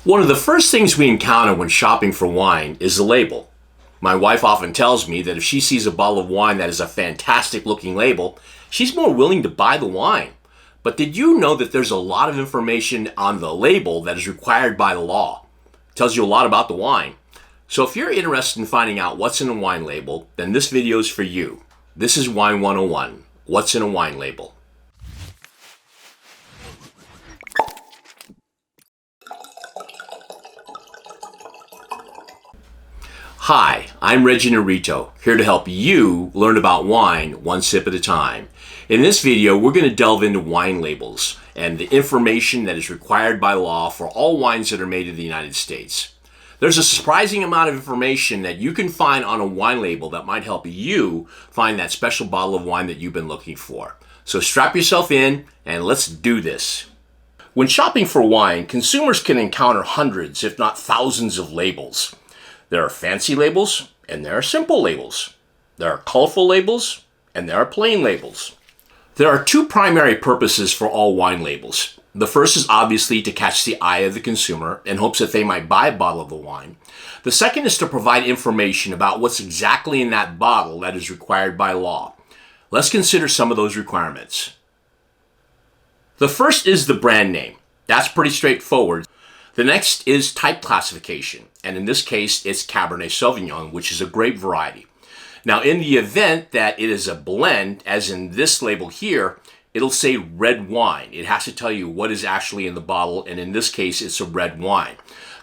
One of the first things we encounter when shopping for wine is the label. My wife often tells me that if she sees a bottle of wine that has a fantastic looking label, she's more willing to buy the wine. But did you know that there's a lot of information on the label that is required by the law? It tells you a lot about the wine. So if you're interested in finding out what's in a wine label, then this video is for you. This is Wine 101, What's in a Wine Label? Hi, I'm Reggie Narito, here to help you learn about wine one sip at a time. In this video, we're going to delve into wine labels and the information that is required by law for all wines that are made in the United States. There's a surprising amount of information that you can find on a wine label that might help you find that special bottle of wine that you've been looking for. So strap yourself in and let's do this. When shopping for wine, consumers can encounter hundreds, if not thousands, of labels. There are fancy labels, and there are simple labels. There are colorful labels, and there are plain labels. There are two primary purposes for all wine labels. The first is obviously to catch the eye of the consumer in hopes that they might buy a bottle of the wine. The second is to provide information about what's exactly in that bottle that is required by law. Let's consider some of those requirements. The first is the brand name. That's pretty straightforward. The next is type classification, and in this case, it's Cabernet Sauvignon, which is a grape variety. Now, in the event that it is a blend, as in this label here, it'll say red wine. It has to tell you what is actually in the bottle, and in this case, it's a red wine.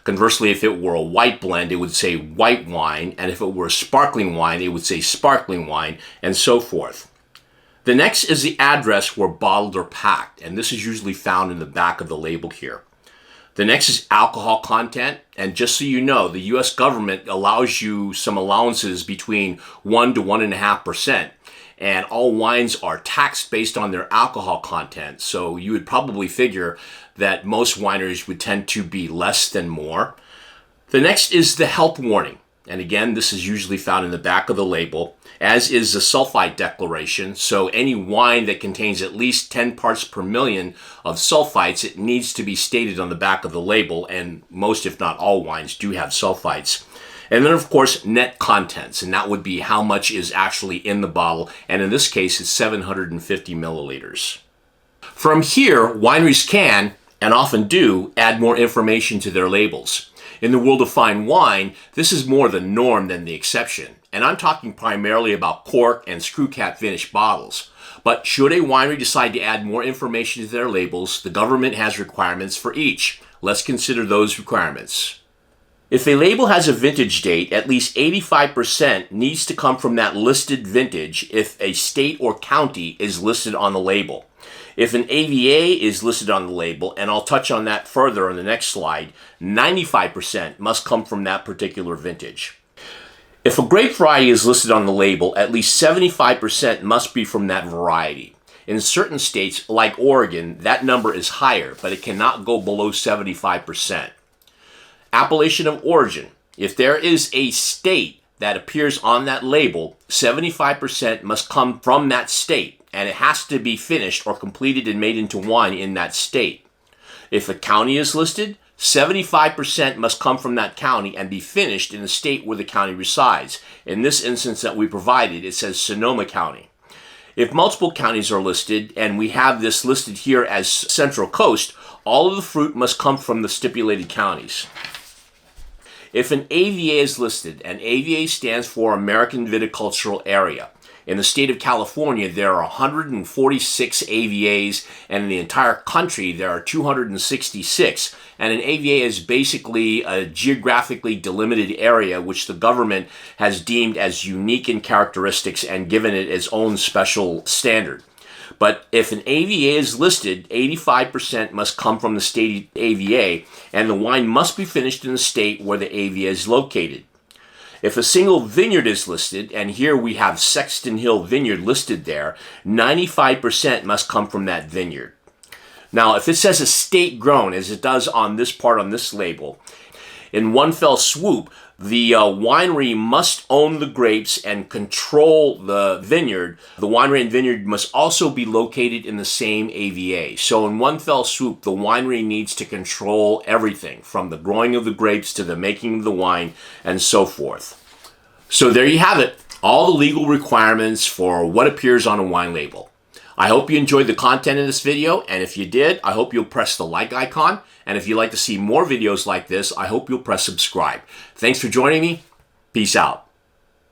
Conversely, if it were a white blend, it would say white wine, and if it were a sparkling wine, it would say sparkling wine, and so forth. The next is the address where bottled or packed, and this is usually found in the back of the label here. The next is alcohol content, and just so you know, the U.S. government allows you some allowances between 1 to 1.5%, and all wines are taxed based on their alcohol content, so you would probably figure that most wineries would tend to be less than more. The next is the health warning, and again, this is usually found in the back of the label, as is the sulfite declaration. So any wine that contains at least 10 parts per million of sulfites, it needs to be stated on the back of the label, and most, if not all, wines do have sulfites. And then, of course, net contents, and that would be how much is actually in the bottle, and in this case, it's 750 milliliters. From here, wineries can, and often do, add more information to their labels. In the world of fine wine, this is more the norm than the exception. And I'm talking primarily about cork and screw cap finish bottles. But should a winery decide to add more information to their labels, the government has requirements for each. Let's consider those requirements. If a label has a vintage date, at least 85% needs to come from that listed vintage if a state or county is listed on the label. If an AVA is listed on the label, and I'll touch on that further on the next slide, 95% must come from that particular vintage. If a grape variety is listed on the label, at least 75% must be from that variety. In certain states, like Oregon, that number is higher, but it cannot go below 75%. Appellation of origin. If there is a state that appears on that label, 75% must come from that state, and it has to be finished or completed and made into wine in that state. If a county is listed, 75% must come from that county and be finished in the state where the county resides. In this instance that we provided, it says Sonoma County. If multiple counties are listed, and we have this listed here as Central Coast, all of the fruit must come from the stipulated counties. If an AVA is listed, and AVA stands for American Viticultural Area. In the state of California, there are 146 AVAs, and in the entire country, there are 266. And an AVA is basically a geographically delimited area which the government has deemed as unique in characteristics and given it its own special standard. But if an AVA is listed, 85% must come from the state AVA, and the wine must be finished in the state where the AVA is located. If a single vineyard is listed, and here we have Sexton Hill Vineyard listed there, 95% must come from that vineyard. Now, if it says estate grown, as it does on this part on this label, In one fell swoop, the winery must own the grapes and control the vineyard. The winery and vineyard must also be located in the same AVA. So in one fell swoop, the winery needs to control everything from the growing of the grapes to the making of the wine and so forth. So there you have it, all the legal requirements for what appears on a wine label. I hope you enjoyed the content in this video, and if you did, I hope you'll press the like icon, and if you'd like to see more videos like this, I hope you'll press subscribe. Thanks for joining me. Peace out.